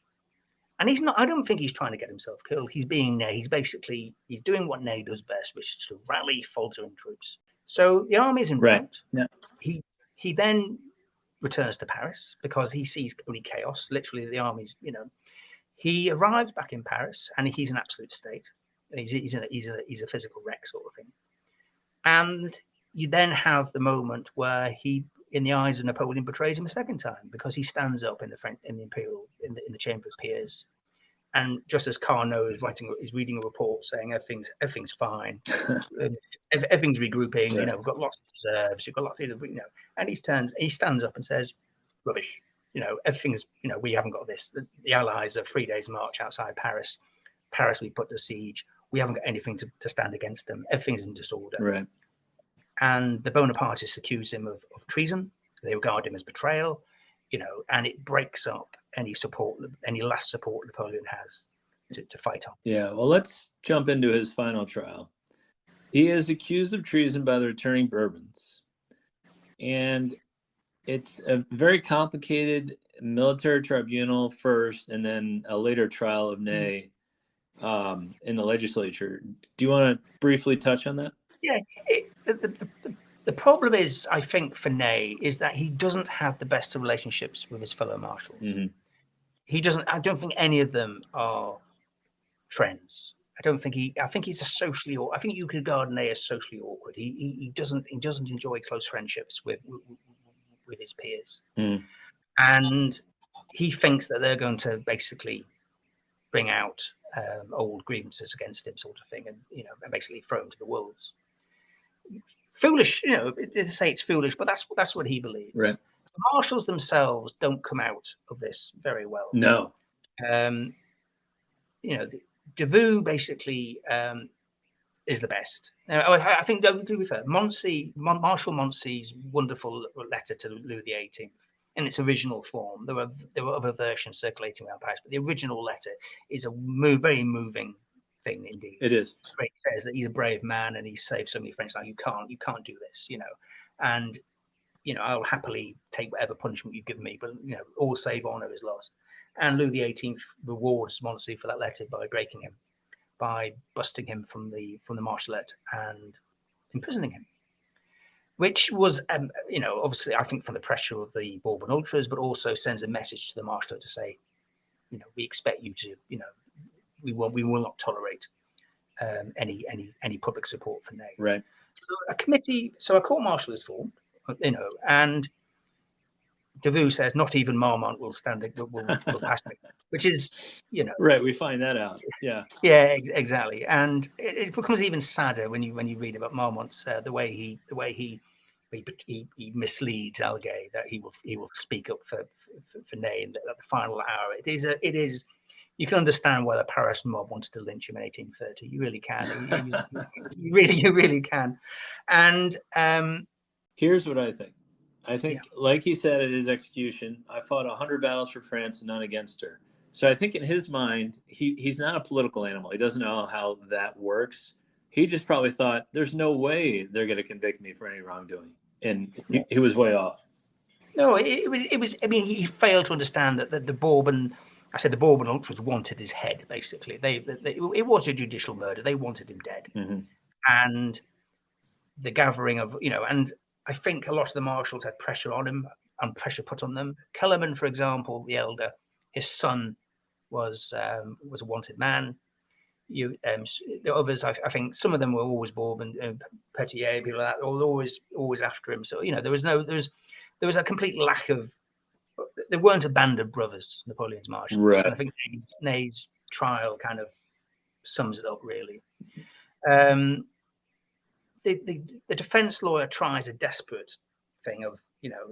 And he's not. I don't think he's trying to get himself killed. He's being Ney. He's doing what Ney does best, which is to rally faltering troops. So the army's in rout. Yeah. He then returns to Paris because he sees only chaos. Literally, the army's. He arrives back in Paris, and he's an absolute state. He's a physical wreck sort of thing. And you then have the moment where he, in the eyes of Napoleon, betrays him a second time, because he stands up in the Chamber of Peers, and just as Carnot is reading a report saying everything's fine, everything's regrouping, we've got lots of reserves, we've got lots of, and he stands up and says, rubbish, everything's, we haven't got this. The Allies are 3 days march outside Paris. We put to siege. We haven't got anything to stand against them. Everything's in disorder. Right. And the Bonapartists accuse him of treason. They regard him as betrayal, and it breaks up any last support Napoleon has to fight on. Yeah, well, let's jump into his final trial. He is accused of treason by the returning Bourbons. And it's a very complicated military tribunal first, and then a later trial of Ney in the legislature. Do you want to briefly touch on that? Yeah, the problem is, I think, for Ney, is that he doesn't have the best of relationships with his fellow marshals. Mm-hmm. He doesn't. I don't think any of them are friends. I think he's I think you could regard Ney as socially awkward. He doesn't enjoy close friendships with his peers, and he thinks that they're going to basically bring out old grievances against him, sort of thing, and basically throw him to the wolves. Foolish, they say it's foolish, but that's what he believes. Right. The marshals themselves don't come out of this very well. No. Davout basically is the best. I think, to be fair, Marshal Moncey's wonderful letter to Louis XVIII in its original form. There were other versions circulating around Paris, but the original letter is a very moving thing indeed. It is. He says that he's a brave man and he's saved so many French lives. You can't do this, and I'll happily take whatever punishment you give me, but all save honor is lost. And Louis XVIII rewards Moncey for that letter by breaking him, by busting him from the marshalate and imprisoning him. which was, obviously, I think from the pressure of the Bourbon ultras, but also sends a message to the Marshal to say, we expect you to, we will not tolerate any public support for Ney. Right. So a court martial is formed, and Davout says not even Marmont will pass me, which is, Right. We find that out. Yeah. Yeah, exactly. And it becomes even sadder when you read about Marmont's the way he misleads Alguet, that he will speak up for Ney at the final hour. It is you can understand why the Paris mob wanted to lynch him in 1830. You really can. You really can. And here's what I think. I think, like he said at his execution, I fought 100 battles for France and none against her. So I think in his mind, he's not a political animal. He doesn't know how that works. He just probably thought, there's no way they're going to convict me for any wrongdoing. And he was way off. No, it was. I mean, he failed to understand that the Bourbon. I said the Bourbon ultras wanted his head. Basically, it was a judicial murder. They wanted him dead, and the gathering of and I think a lot of the marshals had pressure on him and pressure put on them. Kellerman, for example, the elder, his son was a wanted man. The others, I think some of them were always Bourbon, Petier, people like that, were always after him. So there was a complete lack of. There weren't a band of brothers, Napoleon's marshals. Right. And I think Ney's trial kind of sums it up really. The defense lawyer tries a desperate thing of,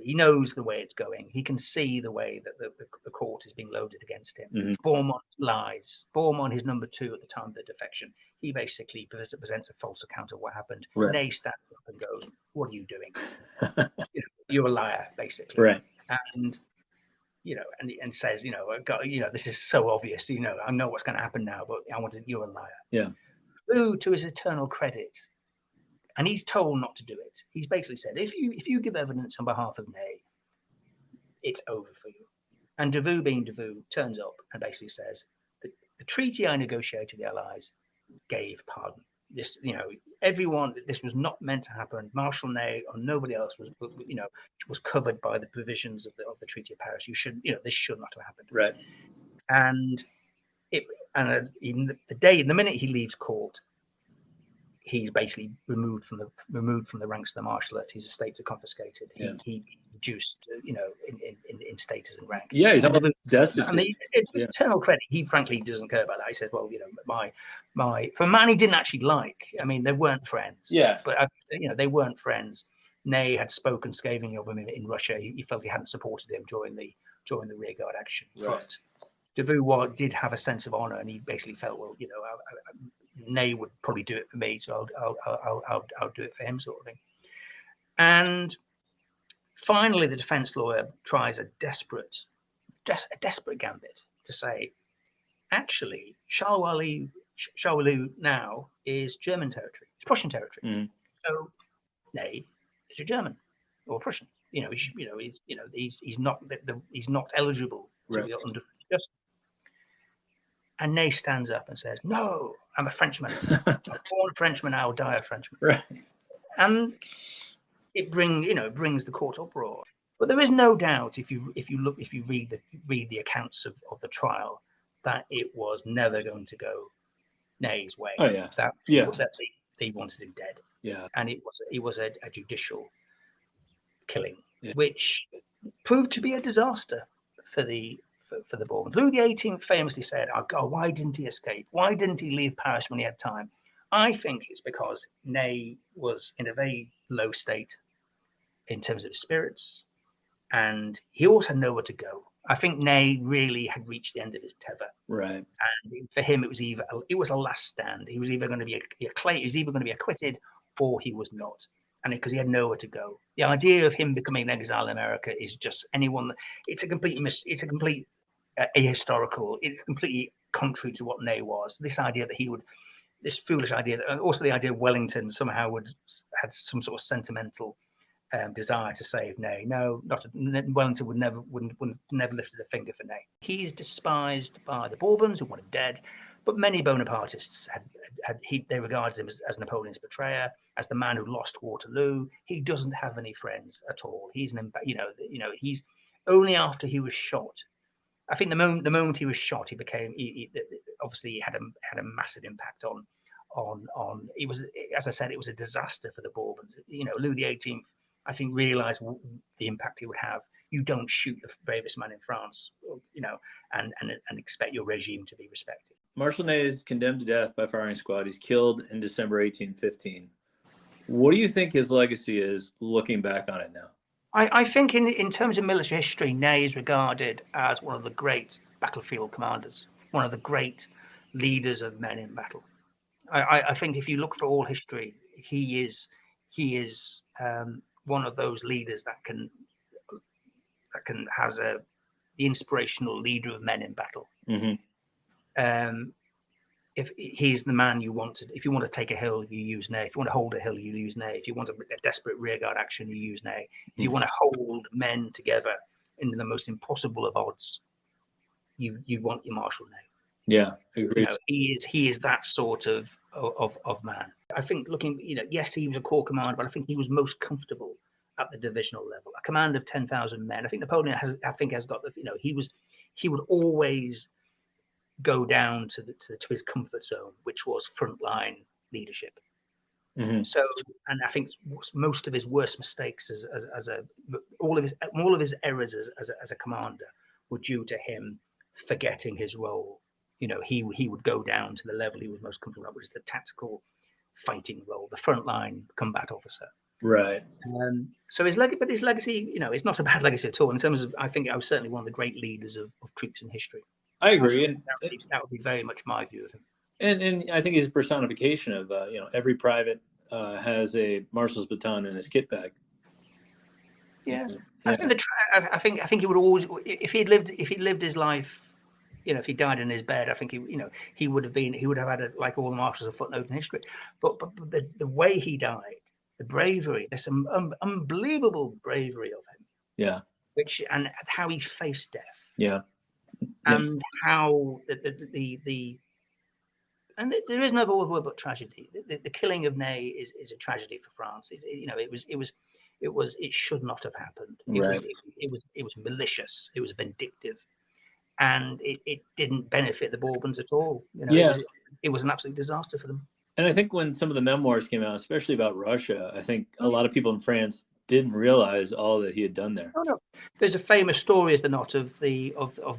he knows the way it's going. He can see the way that the court is being loaded against him. Bourmont lies. Bourmont, his number 2 at the time of the defection, he basically presents a false account of what happened. Right. Ney stands up and goes, "What are you doing? You're a liar," basically. Right. And and says, this is so obvious. I know what's going to happen now, but you're a liar. Yeah. Who, to his eternal credit, and he's told not to do it. He's basically said, if you give evidence on behalf of Ney, it's over for you. And Davout, being Davout, turns up and basically says, the treaty I negotiated with the Allies gave pardon. This, everyone, this was not meant to happen. Marshal Ney or nobody else was covered by the provisions of the Treaty of Paris. This should not have happened. Right. And the minute he leaves court, he's basically removed from the ranks of the marshalate. His estates are confiscated. He reduced, in status and rank. Yeah, he's destitute. And the eternal credit, he frankly doesn't care about that. He says, well, for a man he didn't actually like. I mean, they weren't friends. Yeah. But they weren't friends. Ney had spoken scathingly of him in Russia. He felt he hadn't supported him during the rearguard action. Right. But Davout did have a sense of honor, and he basically felt, well, Ney would probably do it for me, so I'll do it for him, sort of thing. And finally, the defense lawyer tries a desperate gambit to say, actually, Charleroi now is German territory. It's Prussian territory. So Ney is a German or Prussian. He's not eligible to be under justice. And Ney stands up and says, "No, I'm a Frenchman. I'm born a Frenchman. I'll die a Frenchman." Right. And it brings the court uproar. But there is no doubt, if you read the accounts of the trial, that it was never going to go Ney's way. Oh yeah. That they wanted him dead. Yeah. And it was a judicial killing, which proved to be a disaster for the Bourbon. Louis XVIII famously said, "Oh God, why didn't he escape? Why didn't he leave Paris when he had time?" I think it's because Ney was in a very low state in terms of his spirits, and he also had nowhere to go. I think Ney really had reached the end of his tether. Right. And for him, it was a last stand. He was either going to be acquitted or he was not. And because he had nowhere to go. The idea of him becoming an exile in America is just it's a complete ahistorical. It's completely contrary to what Ney was. This foolish idea, and also the idea of Wellington somehow had some sort of sentimental desire to save Ney. No, Wellington would never lifted a finger for Ney. He's despised by the Bourbons, who want him dead, But many Bonapartists they regarded him as Napoleon's betrayer, as the man who lost Waterloo. He doesn't have any friends at all. He's he's only after he was shot. I think the moment he was shot, he became obviously he had a massive impact on it was, as I said, it was a disaster for the Bourbons. Louis XVIII, I think, realized the impact it would have. You don't shoot the bravest man in France, and expect your regime to be respected. Marshal Ney is condemned to death by firing squad. He's killed in December 1815. What do you think his legacy is, looking back on it now? I think in terms of military history, Ney is regarded as one of the great battlefield commanders, one of the great leaders of men in battle. I think if you look for all history, he is one of those leaders that has the inspirational leader of men in battle. Mm-hmm. If he's the man you want to, if you want to take a hill, you use Ney. If you want to hold a hill, you use Ney. If you want a desperate rearguard action, you use Ney. If you want to hold men together in the most impossible of odds, you want your Marshal Ney. Yeah, I agree. He is that sort of man. I think yes, he was a corps commander, but I think he was most comfortable at the divisional level. A command of 10,000 men. I think Napoleon has got he would always go down to his comfort zone, which was frontline leadership. Mm-hmm. So, and I think most of his worst mistakes all of his errors as a commander were due to him forgetting his role. He would go down to the level he was most comfortable at, which is the tactical fighting role, the frontline combat officer. Right. So his legacy, it's not a bad legacy at all. In terms of, I think I was certainly one of the great leaders of troops in history. I agree, and that would be very much my view of him. And I think he's a personification of every private has a marshal's baton in his kit bag. Yeah. I think he would always, if he'd lived his life, if he died in his bed, I think he would have had like all the marshals a footnote in history. But the way he died, the bravery, there's some unbelievable bravery of him. Yeah. And how he faced death. Yeah. And how and there is no other word but tragedy. The killing of Ney is a tragedy for France. It should not have happened. It was malicious. It was vindictive, and it didn't benefit the Bourbons at all. It was an absolute disaster for them. And I think when some of the memoirs came out, especially about Russia, I think a lot of people in France didn't realize all that he had done there. Oh no, there's a famous story, is there not, of the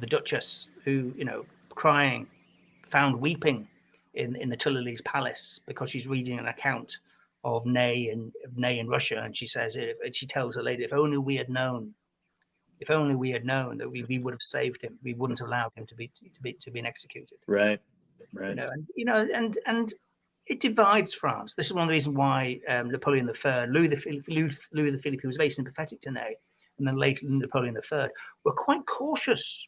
Duchess who, crying, found weeping in the Tuileries Palace because she's reading an account of Ney in Russia, and she tells her lady, if only we had known that we would have saved him, we wouldn't have allowed him to be executed. Right. And it divides France. This is one of the reasons why Napoleon III, Louis the Philippe, who was very sympathetic to Ney, and then later Napoleon III, were quite cautious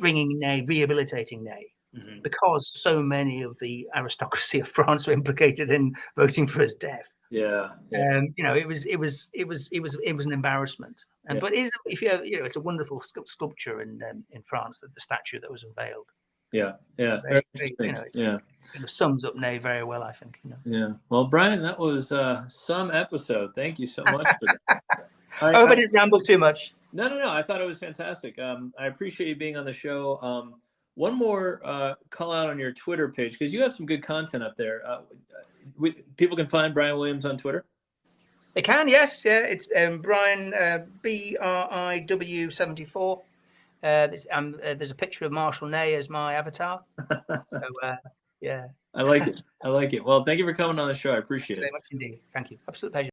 rehabilitating Ney, because so many of the aristocracy of France were implicated in voting for his death. Yeah. It was an embarrassment. But it's a wonderful sculpture in France, the statue that was unveiled. Yeah. Very interesting. It sums up Ney very well, I think. Yeah. Well, Brian, that was some episode. Thank you so much for that. I hope I didn't ramble too much. No. I thought it was fantastic. I appreciate you being on the show. One more call out on your Twitter page, because you have some good content up there. People can find Brian Williams on Twitter. They can, yes. Yeah, it's Brian BRIW74. There's a picture of Marshal Ney as my avatar. So, yeah. I like it. Well, thank you for coming on the show. I appreciate it. Very much indeed. Thank you. Absolute pleasure.